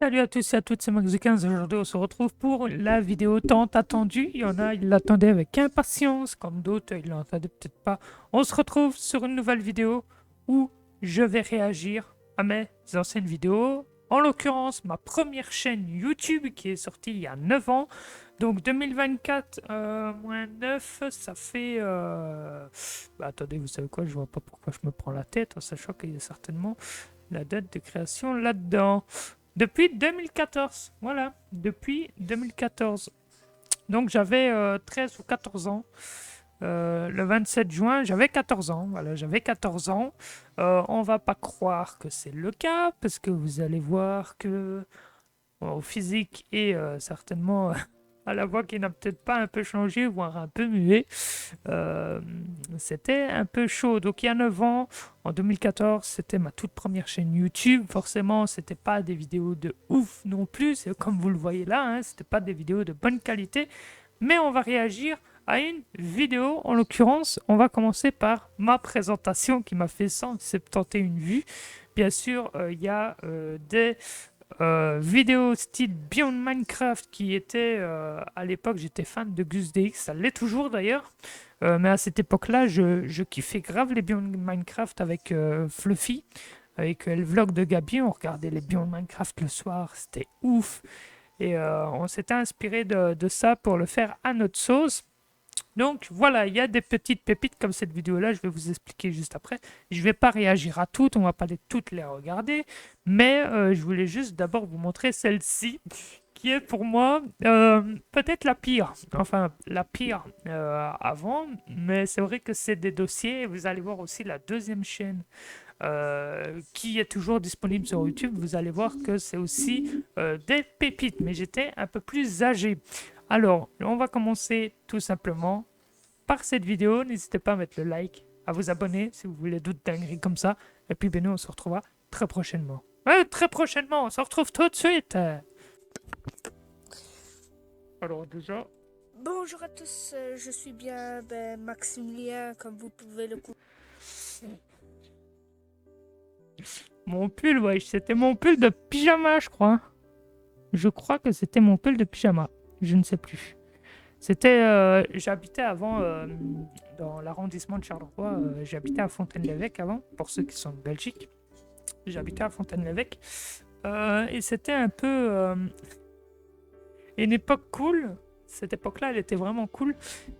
Salut à tous et à toutes, c'est Max15. Aujourd'hui, on se retrouve pour la vidéo tant attendue. Il y en a, ils l'attendaient avec impatience, comme d'autres, ils l'attendaient peut-être pas. On se retrouve sur une nouvelle vidéo où je vais réagir à mes anciennes vidéos. En l'occurrence, ma première chaîne YouTube qui est sortie il y a 9 ans. Donc 2024 moins 9, ça fait... attendez, vous savez quoi, je vois pas pourquoi je me prends la tête, en sachant qu'il y a certainement la date de création là-dedans. Depuis 2014, voilà, depuis 2014. Donc j'avais 13 ou 14 ans. Le 27 juin, j'avais 14 ans. Voilà, j'avais 14 ans. On va pas croire que c'est le cas, parce que vous allez voir que au physique et certainement à la voix qui n'a peut-être pas un peu changé, voire un peu muet. Euh, C'était un peu chaud. Donc il y a 9 ans, en 2014, c'était ma toute première chaîne YouTube. Forcément, c'était pas des vidéos de ouf non plus. C'est comme vous le voyez là, hein, c'était pas des vidéos de bonne qualité. Mais on va réagir à une vidéo. En l'occurrence, on va commencer par ma présentation qui m'a fait 171 vues. Bien sûr, il y a des vidéo style Beyond Minecraft qui était à l'époque, j'étais fan de Gus DX, ça l'est toujours d'ailleurs. Mais à cette époque-là, je kiffais grave les Beyond Minecraft avec Fluffy, avec le vlog de Gabi. On regardait les Beyond Minecraft le soir, c'était ouf. Et on s'était inspiré de ça pour le faire à notre sauce. Donc voilà, il y a des petites pépites comme cette vidéo-là, je vais vous expliquer juste après. Je ne vais pas réagir à toutes, on va pas toutes les regarder, mais je voulais juste d'abord vous montrer celle-ci, qui est pour moi peut-être la pire. Enfin, la pire avant, mais c'est vrai que c'est des dossiers. Vous allez voir aussi la deuxième chaîne qui est toujours disponible sur YouTube. Vous allez voir que c'est aussi des pépites, mais j'étais un peu plus âgé. Alors, on va commencer tout simplement par cette vidéo. N'hésitez pas à mettre le like, à vous abonner si vous voulez d'autres dingueries comme ça. Et puis, ben nous, on se retrouvera très prochainement. Ouais, très prochainement, on se retrouve tout de suite. Alors, déjà, Bonjour à tous, je suis bien Maximilien, comme vous pouvez le mon pull, ouais, c'était mon pull de pyjama, je crois. Je crois que c'était mon pull de pyjama. Je ne sais plus. C'était, j'habitais avant dans l'arrondissement de Charleroi. J'habitais à Fontaine-l'Évêque avant, pour ceux qui sont de Belgique. J'habitais à Fontaine-l'Évêque. Et c'était un peu une époque cool. Cette époque-là, elle était vraiment cool.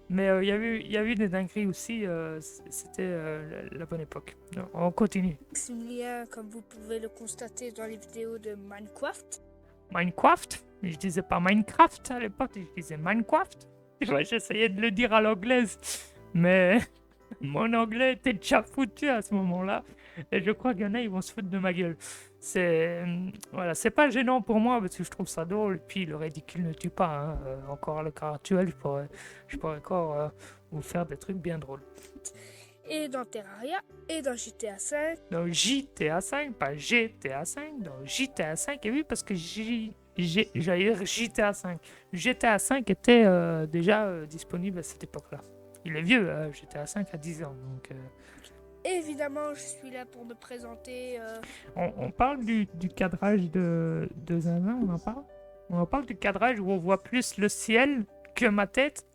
Mais il y a eu des dingueries aussi. C'était la bonne époque. Donc, on continue. Maximilien, comme vous pouvez le constater dans les vidéos de Minecraft. Minecraft. Je disais pas Minecraft à l'époque, je disais Minecraft. Ouais, j'essayais de le dire à l'anglaise. Mais mon anglais était déjà foutu à ce moment-là. Et je crois qu'il y en a, ils vont se foutre de ma gueule. Voilà, c'est pas gênant pour moi parce que je trouve ça drôle. Puis le ridicule ne tue pas, hein. Encore à l'heure actuelle, je pourrais encore vous faire des trucs bien drôles. Et dans Terraria, et dans GTA V. Dans GTA 5, pas GTA 5, dans GTA 5, et oui, parce que j'allais dire GTA 5. GTA 5 était déjà disponible à cette époque-là. Il est vieux, GTA 5 à 10 ans, donc... Évidemment, je suis là pour me présenter On parle du cadrage de Zinzin, on en parle? On en parle du cadrage où on voit plus le ciel que ma tête.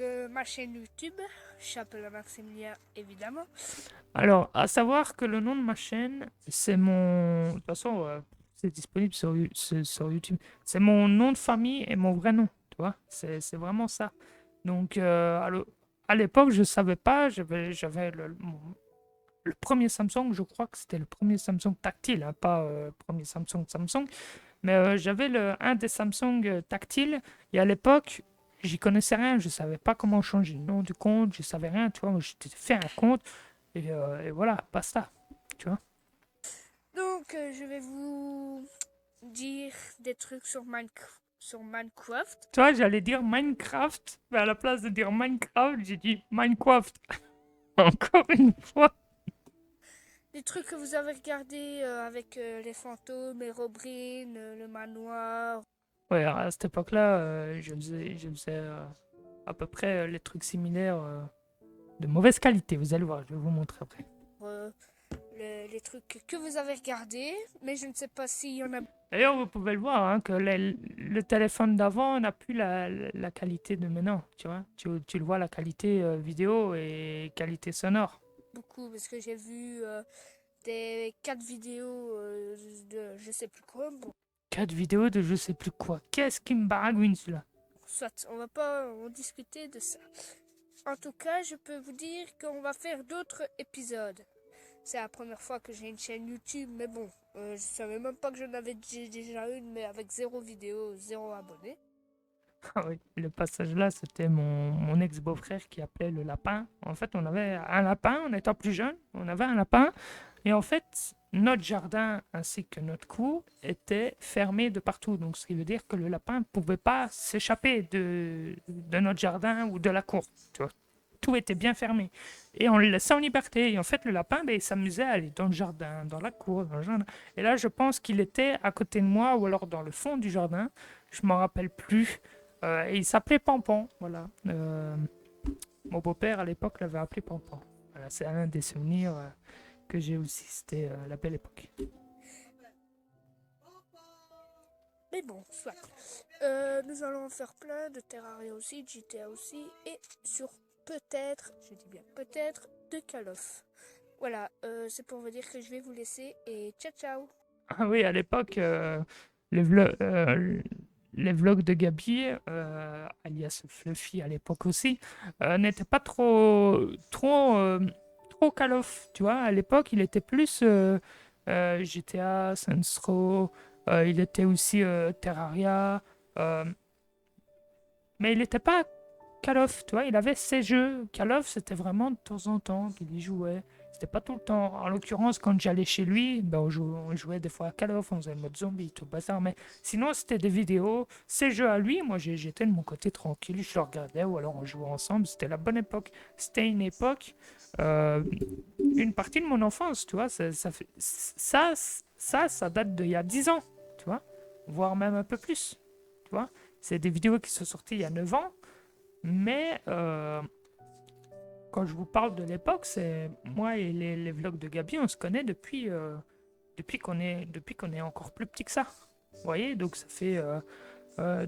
de ma chaîne YouTube. J'appelle Maximilien, évidemment. Alors, à savoir que le nom de ma chaîne, c'est mon... De toute façon, c'est disponible sur YouTube. C'est mon nom de famille et mon vrai nom, tu vois? C'est vraiment ça. Donc, à l'époque, je savais pas, j'avais le premier Samsung, je crois que c'était le premier Samsung tactile, hein, pas le premier Samsung. Mais j'avais un des Samsung tactiles et à l'époque, j'y connaissais rien. Je savais pas comment changer le nom du compte, je savais rien, tu vois. Moi, j'étais fait un compte et voilà, basta, tu vois. Donc, je vais vous dire des trucs sur Minecraft. Tu vois, j'allais dire Minecraft, mais à la place de dire Minecraft, j'ai dit Minecraft. Encore une fois. Des trucs que vous avez regardés avec les fantômes, Herobrine, le manoir. Ouais, à cette époque-là, je faisais à peu près les trucs similaires de mauvaise qualité. Vous allez voir, je vais vous montrer après. euh, les trucs que vous avez regardés, mais je ne sais pas s'il y en a. D'ailleurs, vous pouvez le voir, hein, que le téléphone d'avant n'a plus la qualité de maintenant, tu vois. Tu le vois, la qualité vidéo et qualité sonore. Beaucoup parce que j'ai vu des 4 vidéos de je sais plus quoi. Bon, 4 vidéos de je sais plus quoi. Qu'est-ce qui me baragouine, celui-là? soit, on va pas en discuter de ça. En tout cas, je peux vous dire qu'on va faire d'autres épisodes. C'est la première fois que j'ai une chaîne YouTube, mais bon, je savais même pas que j'en avais déjà une, mais avec 0 vidéo, 0 abonné. Ah oui, le passage là, c'était mon ex-beau-frère qui appelait le lapin. En fait, on avait un lapin, on étant plus jeune, on avait un lapin. Et en fait, notre jardin ainsi que notre cour étaient fermés de partout. Donc, ce qui veut dire que le lapin ne pouvait pas s'échapper de notre jardin ou de la cour. Tu vois. Tout était bien fermé. Et on le laissait en liberté. Et en fait, le lapin, ben, il s'amusait à aller dans le jardin, dans la cour, dans le jardin. Et là, je pense qu'il était à côté de moi ou alors dans le fond du jardin. Je m'en rappelle plus. Et il s'appelait Pampan. Voilà. Mon beau-père, à l'époque, l'avait appelé Pampan. Voilà, c'est un des souvenirs que j'ai aussi. C'était la belle époque. Mais bon, soit. Nous allons en faire plein de Terraria aussi, de GTA aussi, et sur peut-être, je dis bien peut-être, de Call of. Voilà, c'est pour vous dire que je vais vous laisser et ciao ciao. Ah oui, à l'époque, les, vlo- euh, les vlogs de Gabi, alias Fluffy à l'époque aussi, n'étaient pas trop Call of, tu vois. À l'époque, il était plus GTA, Saints Row, il était aussi Terraria, euh, mais il n'était pas Call of, tu vois. Il avait ses jeux. Call of, c'était vraiment de temps en temps qu'il y jouait. C'était pas tout le temps. En l'occurrence, quand j'allais chez lui, ben on jouait des fois à Call of, on faisait le mode zombie, tout le bazar. Mais sinon, c'était des vidéos, ses jeux à lui. Moi, j'étais de mon côté tranquille, je le regardais ou alors on jouait ensemble. C'était la bonne époque. C'était une époque, euh, une partie de mon enfance, tu vois. Ça date d'il y a 10 ans, tu vois. Voire même un peu plus, tu vois. C'est des vidéos qui sont sorties il y a 9 ans. Mais quand je vous parle de l'époque, c'est moi et les vlogs de Gabi, on se connaît depuis qu'on est encore plus petit que ça. Vous voyez, donc ça fait euh,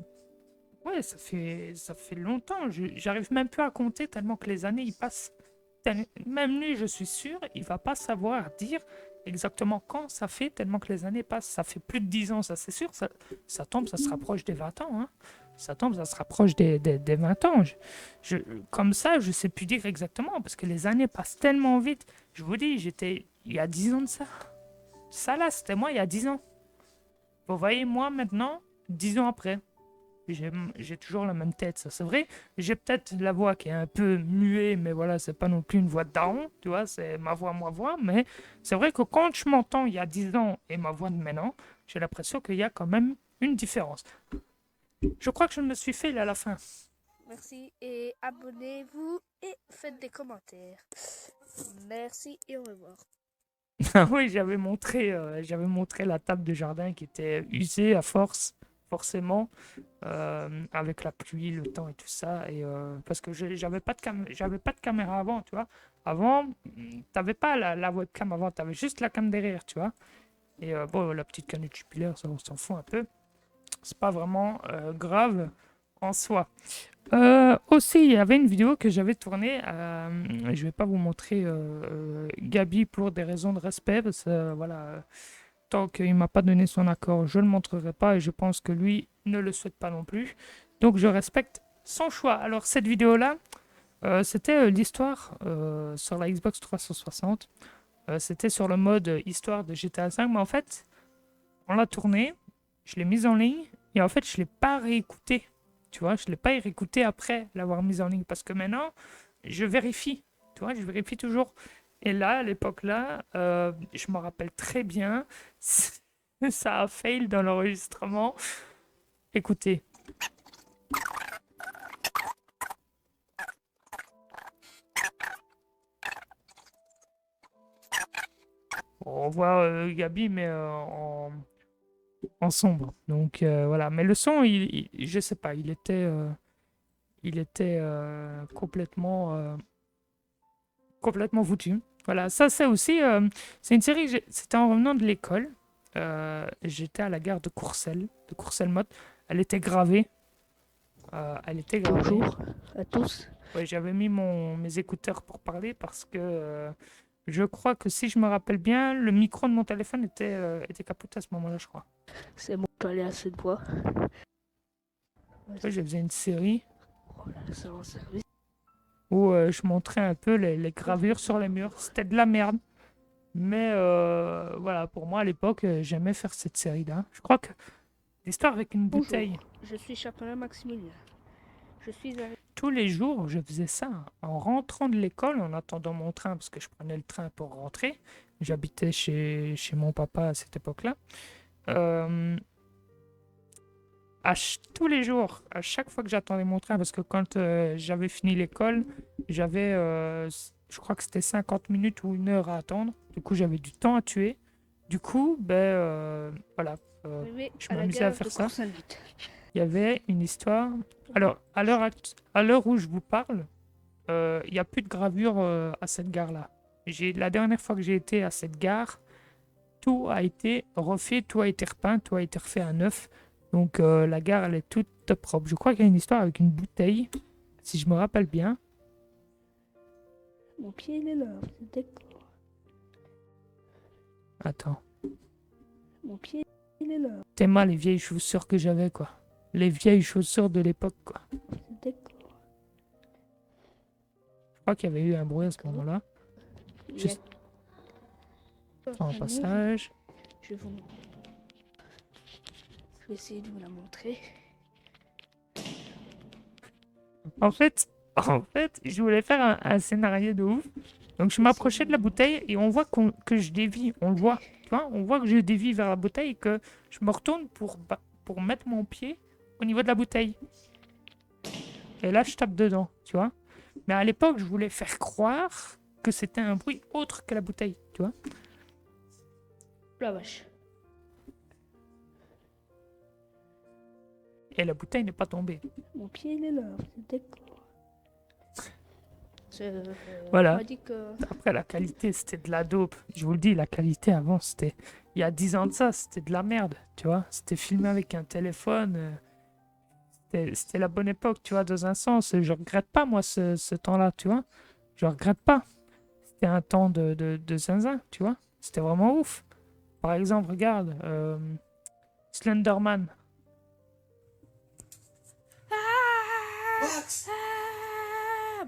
ouais, ça fait longtemps. J'arrive même plus à compter tellement que les années ils passent. Même lui, je suis sûr, il va pas savoir dire exactement quand ça fait tellement que les années passent. Ça fait plus de 10 ans, ça c'est sûr. Ça tombe, ça se rapproche des 20 ans. Hein. Ça tombe, ça se rapproche des 20 ans. Je- comme ça, je sais plus dire exactement parce que les années passent tellement vite. Je vous dis, j'étais il y a 10 ans de ça. Ça là, c'était moi il y a 10 ans. Vous voyez, moi maintenant, 10 ans après. J'ai toujours la même tête, ça c'est vrai. J'ai peut-être la voix qui est un peu muée, mais voilà, c'est pas non plus une voix de daron, tu vois, c'est ma voix. Mais c'est vrai que quand je m'entends il y a 10 ans et ma voix de maintenant, j'ai l'impression qu'il y a quand même une différence. Je crois que je me suis fait là à la fin. Merci et abonnez-vous et faites des commentaires. Merci et au revoir. Ah oui, j'avais montré la table de jardin qui était usée à force, forcément, avec la pluie, le temps et tout ça. Et parce que j'avais pas de caméra avant, tu vois. Avant, t'avais pas la webcam avant, t'avais juste la cam derrière, tu vois. Et bon, la petite canette jupilaire, ça, on s'en fout un peu. C'est pas vraiment grave en soi. Aussi, il y avait une vidéo que j'avais tournée. Je vais pas vous montrer Gabi pour des raisons de respect, parce que voilà, tant qu'il m'a pas donné son accord, je ne le montrerai pas et je pense que lui ne le souhaite pas non plus. Donc je respecte son choix. Alors cette vidéo-là, c'était l'histoire sur la Xbox 360. C'était sur le mode histoire de GTA V, mais en fait, on l'a tournée, je l'ai mise en ligne et en fait, je l'ai pas réécouté. Tu vois, je l'ai pas réécouté après l'avoir mise en ligne parce que maintenant, je vérifie. Tu vois, je vérifie toujours. Et là, à l'époque là, je me rappelle très bien, ça a fail dans l'enregistrement. Écoutez. On voit Gabi, mais en sombre. Donc voilà. Mais le son, je sais pas, il était complètement foutu. Voilà, ça c'est aussi... c'est une série, c'était en revenant de l'école. J'étais à la gare de Courcelles-Mott. Elle était gravée. Elle était gravée. Bonjour à tous. Ouais, j'avais mis mes écouteurs pour parler parce que je crois que si je me rappelle bien, le micro de mon téléphone était capoté à ce moment-là, je crois. C'est bon, je peux aller à cette voix. Ouais, je faisais une série Oh là, ça en service. où je montrais un peu les gravures sur les murs. C'était de la merde. Mais voilà, pour moi à l'époque, j'aimais faire cette série-là. Je crois que l'histoire avec une Bonjour. bouteille. Je suis Chapelain Maximilien. Je suis un... Tous les jours, je faisais ça en rentrant de l'école, en attendant mon train, parce que je prenais le train pour rentrer. J'habitais chez mon papa à cette époque-là. Euh, tous les jours, à chaque fois que j'attendais mon train, parce que quand j'avais fini l'école, j'avais, je crois que c'était 50 minutes ou 1 heure à attendre. Du coup, j'avais du temps à tuer. Du coup, voilà, arrivé je à la m'amusais à gare faire de ça. Courcelles-Vite. Il y avait une histoire. Alors, à l'heure où je vous parle, il n'y a plus de gravure à cette gare-là. La dernière fois que j'ai été à cette gare, tout a été refait, tout a été repeint, tout a été refait à neuf. Donc la gare, elle est toute propre. Je crois qu'il y a une histoire avec une bouteille, si je me rappelle bien. Mon pied, il est là. C'est d'accord. Attends. Mon pied, il est là. T'es mal les vieilles chaussures que j'avais, quoi. Les vieilles chaussures de l'époque, quoi. C'est d'accord. Je crois qu'il y avait eu un bruit à ce moment-là. Il y a- Juste en Ah non, passage. Je vais essayer de vous la montrer. En fait, je voulais faire un scénario de ouf. Donc je m'approchais de la bouteille et on voit que je dévie. On le voit. Tu vois, on voit que je dévie vers la bouteille et que je me retourne pour mettre mon pied au niveau de la bouteille. Et là, je tape dedans, tu vois. Mais à l'époque, je voulais faire croire que c'était un bruit autre que la bouteille, tu vois. La vache. Et la bouteille n'est pas tombée. Mon pied, il est là. C'est d'accord. Voilà. On m'a dit que... Après, la qualité, c'était de la dope. Je vous le dis, la qualité avant, c'était... Il y a 10 ans de ça, c'était de la merde, tu vois. C'était filmé avec un téléphone. C'était la bonne époque, tu vois, dans un sens. Je regrette pas, moi, ce temps-là, tu vois. Je regrette pas. C'était un temps de zinzin, tu vois. C'était vraiment ouf. Par exemple, regarde, Slenderman.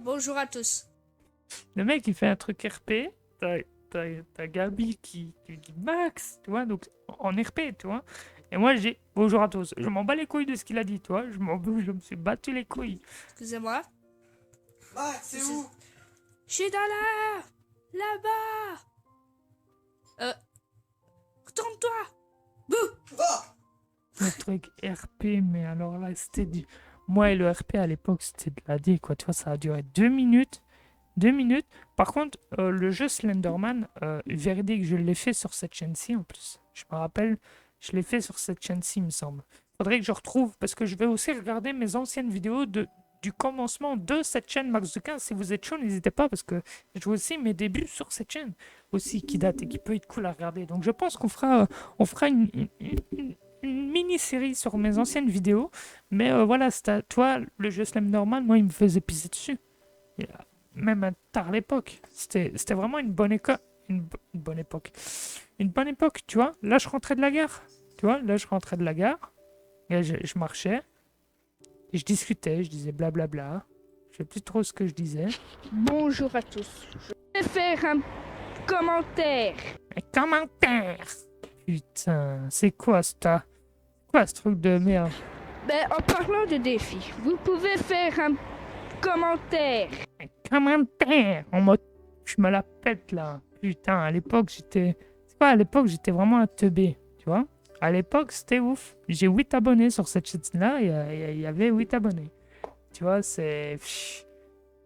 Bonjour à tous. Le mec, il fait un truc RP. T'as Gabi qui dit Max, tu vois, donc en RP, tu vois. Et moi, j'ai bonjour à tous. Je m'en bats les couilles de ce qu'il a dit, tu vois. Je me suis battu les couilles. Excusez-moi. Max, c'est où? Je suis dans là-bas. Retourne-toi. Bouh. Va! Le truc RP, mais alors là, c'était du. Moi et le RP à l'époque, c'était de la D, quoi. Tu vois, ça a duré 2 minutes. 2 minutes. Par contre, le jeu Slenderman, véridique, je l'ai fait sur cette chaîne-ci en plus. Je me rappelle, je l'ai fait sur cette chaîne-ci, il me semble. Faudrait que je retrouve, parce que je vais aussi regarder mes anciennes vidéos du commencement de cette chaîne Max de 15. Si vous êtes chaud, n'hésitez pas, parce que je vois aussi mes débuts sur cette chaîne, aussi, qui date et qui peut être cool à regarder. Donc je pense on fera une mini-série sur mes anciennes vidéos. Mais voilà, toi, le jeu Slenderman, moi, il me faisait pisser dessus. Et, même tard l'époque. C'était vraiment une bonne école. Une bonne époque. Une bonne époque, tu vois. Là, je rentrais de la gare. Tu vois, là, je rentrais de la gare. Et je marchais. Et je discutais, je disais blablabla. Je sais plus trop ce que je disais. Bonjour à tous. Je vais faire un commentaire. Un commentaire. Putain, c'est quoi ce truc de merde? Ben, en parlant de défi, vous pouvez faire un commentaire. Un commentaire. Je me la pète là. Putain, à l'époque, j'étais. C'est quoi, à l'époque, j'étais vraiment un teubé. Tu vois? À l'époque, c'était ouf. J'ai 8 abonnés sur cette chaîne-là. Il y avait 8 abonnés. Tu vois, c'est.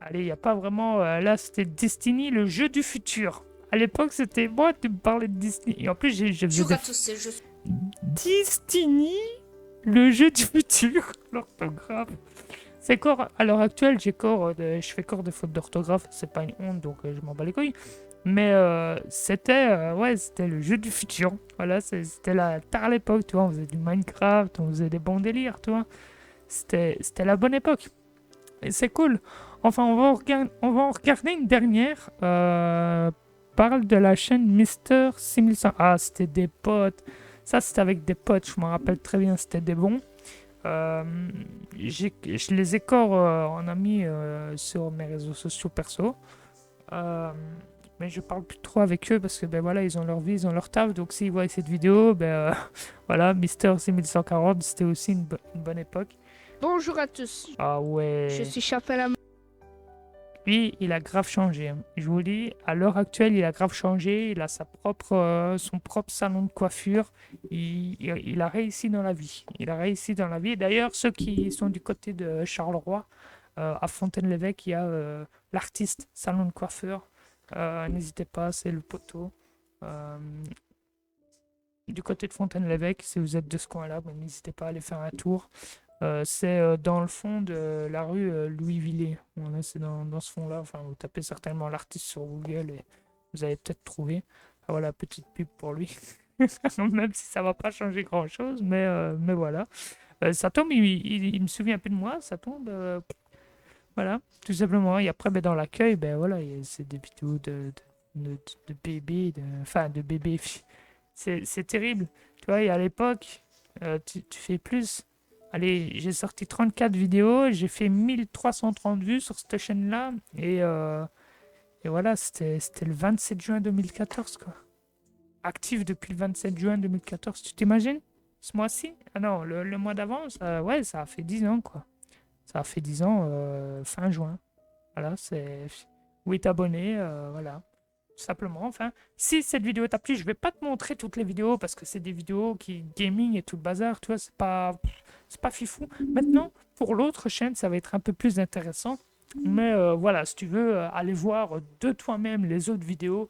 Allez, il n'y a pas vraiment. Là, c'était Destiny, le jeu du futur. À l'époque, c'était moi, tu me parlais de Destiny. Et en plus, je faisais Bonjour à tous, c'est je. Destiny, le jeu du futur. L'orthographe. C'est corps. À l'heure actuelle, je fais corps de faute d'orthographe. C'est pas une honte, donc je m'en bats les couilles. Mais ouais, c'était le jeu du futur. Voilà, c'était la tard l'époque, tu vois. On faisait du Minecraft, on faisait des bons délires, tu vois. C'était la bonne époque. Et c'est cool. Enfin, on va en regarder une dernière. Parle de la chaîne Mister 6100. Ah, c'était des potes. Ça, c'était avec des potes, je m'en rappelle très bien. C'était des bons. Euh, je les ai encore en ami sur mes réseaux sociaux perso. Euh, mais je parle plus trop avec eux parce que ben voilà, ils ont leur vie, ils ont leur taf. Donc s'ils voient cette vidéo, ben voilà, Mister 6140, c'était aussi une bonne époque. Bonjour à tous. Ah ouais. Je suis Chapelle. Lui, il a grave changé, hein. Je vous dis, à l'heure actuelle, il a grave changé. Il a son propre salon de coiffure. Il a réussi dans la vie. Il a réussi dans la vie. D'ailleurs, ceux qui sont du côté de Charleroi, à Fontaine-l'Évêque, il y a l'artiste salon de coiffeur. N'hésitez pas, c'est le poteau. Euh, du côté de Fontaine-l'Évêque, si vous êtes de ce coin-là, ben, n'hésitez pas à aller faire un tour. C'est dans le fond de la rue Louis Villet. Voilà, c'est dans ce fond-là. Enfin, vous tapez certainement l'artiste sur Google et vous allez peut-être trouver. Ah, voilà, petite pub pour lui. Même si ça va pas changer grand-chose, mais voilà. Ça tombe, il me souvient un peu de moi. Ça tombe, voilà, tout simplement. Et après, ben, dans l'accueil, ben voilà, c'est des vidéos de bébés, enfin de bébés. C'est terrible. Tu vois, et à l'époque, tu fais plus. Allez, j'ai sorti 34 vidéos, j'ai fait 1330 vues sur cette chaîne-là. Et voilà, c'était le 27 juin 2014, quoi. Actif depuis le 27 juin 2014, tu t'imagines? Ce mois-ci? Ah non, le mois d'avant, ouais, ça a fait 10 ans, quoi. Ça a fait 10 ans fin juin. Voilà, c'est 8 abonnés, voilà. Tout simplement, enfin, si cette vidéo t'a plu, je vais pas te montrer toutes les vidéos parce que c'est des vidéos qui gaming et tout le bazar, tu vois, c'est pas fifou. Maintenant, pour l'autre chaîne, ça va être un peu plus intéressant. Mais voilà, si tu veux aller voir de toi-même les autres vidéos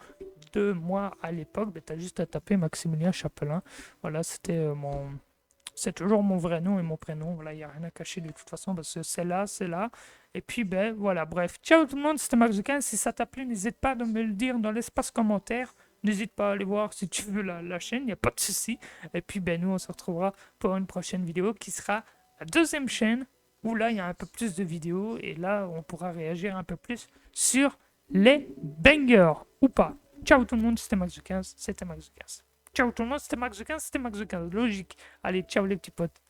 de moi à l'époque, ben, tu as juste à taper Maximilien Chapelain. Voilà, c'est toujours mon vrai nom et mon prénom. Voilà, il n'y a rien à cacher de toute façon parce que c'est là, c'est là. Et puis, ben voilà, bref. Ciao tout le monde, c'était Max Zuckin. Si ça t'a plu, n'hésite pas à me le dire dans l'espace commentaire. N'hésite pas à aller voir si tu veux la chaîne, il n'y a pas de souci. Et puis, ben nous, on se retrouvera pour une prochaine vidéo qui sera la deuxième chaîne où là, il y a un peu plus de vidéos et là, on pourra réagir un peu plus sur les bangers ou pas. Ciao tout le monde, c'était Max Zuckin, c'était Max Zuckin. Ciao tout le monde, c'était Max Zuckin, c'était Max Zuckin. Logique. Allez, ciao les petits potes.